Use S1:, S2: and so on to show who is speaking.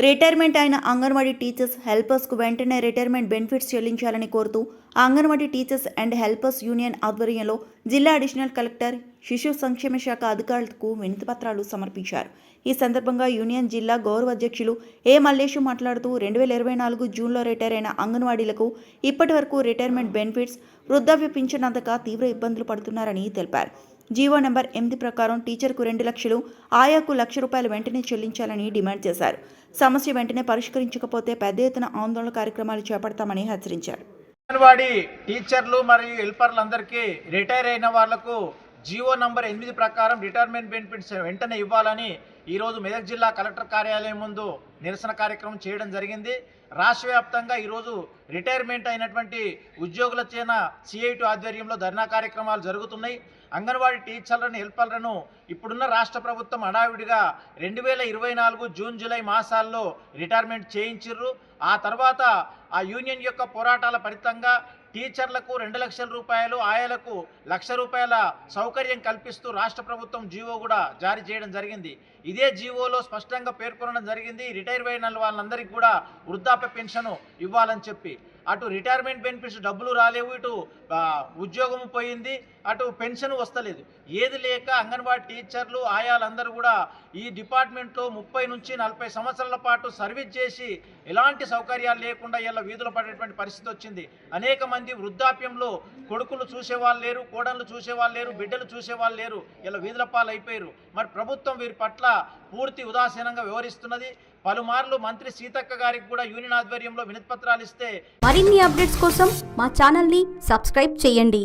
S1: Retirement అయిన anganwadi teachers హెల్పర్స్కు వెంటనే retirement benefits చెల్లించాలని కోరుతూ anganwadi teachers and helpers union ఆధ్వర్యంలో జిల్లా అడిషనల్ కలెక్టర్ శిశు సంక్షేమ శాఖ అధికారులకు వినతిపత్రాలు సమర్పించారు. ఈ సందర్భంగా యూనియన్ జిల్లా గౌరవ అధ్యక్షులు ఏ మల్లేషు మాట్లాడుతూ 2024 జూన్లో రిటైర్ అయిన అంగన్వాడీలకు ఇప్పటి వరకు రిటైర్మెంట్ బెనిఫిట్స్, వృద్ధాప్య పింఛన్ అందక తీవ్ర ఇబ్బందులు పడుతున్నారని తెలిపారు. జీవో నెంబర్ 8 ప్రకారం టీచర్కు 2 లక్షలు, ఆయాకు ₹1,00,000 వెంటనే చెల్లించాలని డిమాండ్ చేశారు. సమస్య వెంటనే పరిష్కరించకపోతే పెద్ద ఎత్తున ఆందోళన కార్యక్రమాలు చేపడతామని హెచ్చరించారు.
S2: అంగన్వాడీ టీచర్లు మరియు హెల్పర్లందరికీ రిటైర్ అయిన వాళ్లకు జీవో నంబర్ 8 ప్రకారం రిటైర్మెంట్ బెనిఫిట్స్ వెంటనే ఇవ్వాలని ఈరోజు మెదక్ జిల్లా కలెక్టర్ కార్యాలయం ముందు నిరసన కార్యక్రమం చేయడం జరిగింది. రాష్ట్ర వ్యాప్తంగా ఈరోజు రిటైర్మెంట్ అయినటువంటి ఉద్యోగుల చేన CIT ఆధ్వర్యంలో ధర్నా కార్యక్రమాలు జరుగుతున్నాయి. అంగన్వాడీ టీచర్లను, హెల్పర్లను ఇప్పుడున్న రాష్ట్ర ప్రభుత్వం హడావిడిగా 2024 జూన్ జూలై మాసాల్లో రిటైర్మెంట్ చేయించిర్రు. ఆ తర్వాత ఆ యూనియన్ యొక్క పోరాటాల ఫలితంగా టీచర్లకు 2 లక్షల రూపాయలు, ఆయాలకు ₹1,00,000 సౌకర్యం కల్పిస్తూ రాష్ట్ర ప్రభుత్వం జీవో కూడా జారీ చేయడం జరిగింది. ఇదే జీవోలో స్పష్టంగా పేర్కొనడం జరిగింది, రిటైర్ అయిన వాళ్ళందరికీ కూడా వృద్ధాప్య పెన్షన్ ఇవ్వాలని చెప్పి. అటు రిటైర్మెంట్ బెనిఫిట్స్ డబ్బులు రాలేవు, ఇటు ఉద్యోగం పోయింది, అటు పెన్షన్ వస్తలేదు. ఏది లేక అంగన్వాడీ టీచర్లు, ఆయాలందరూ కూడా ఈ డిపార్ట్మెంట్లో 30 నుంచి 40 సంవత్సరాల పాటు సర్వీస్ చేసి ఎలాంటి సౌకర్యాలు లేకుండా ఇలా వీధులు పడేటువంటి పరిస్థితి వచ్చింది. అనేక మంది వృద్ధాప్యంలో కొడుకులు చూసేవాళ్ళు లేరు, కోడళ్ళు చూసేవాళ్ళు లేరు, బిడ్డలు చూసేవాళ్ళు లేరు, ఇలా వీధుల పాలు అయిపోయారు. మరి ప్రభుత్వం వీరి పట్ల పూర్తి ఉదాసీనంగా వ్యవహరిస్తున్నది. పలుమార్లు మంత్రి సీతక్క గారికి కూడా యూనియన్ ఆధ్వర్యంలో వినతిపత్రాలు ఇస్తే
S3: మరిన్ని అప్డేట్స్ కోసం మా ఛానల్ని సబ్స్క్రైబ్ చేయండి.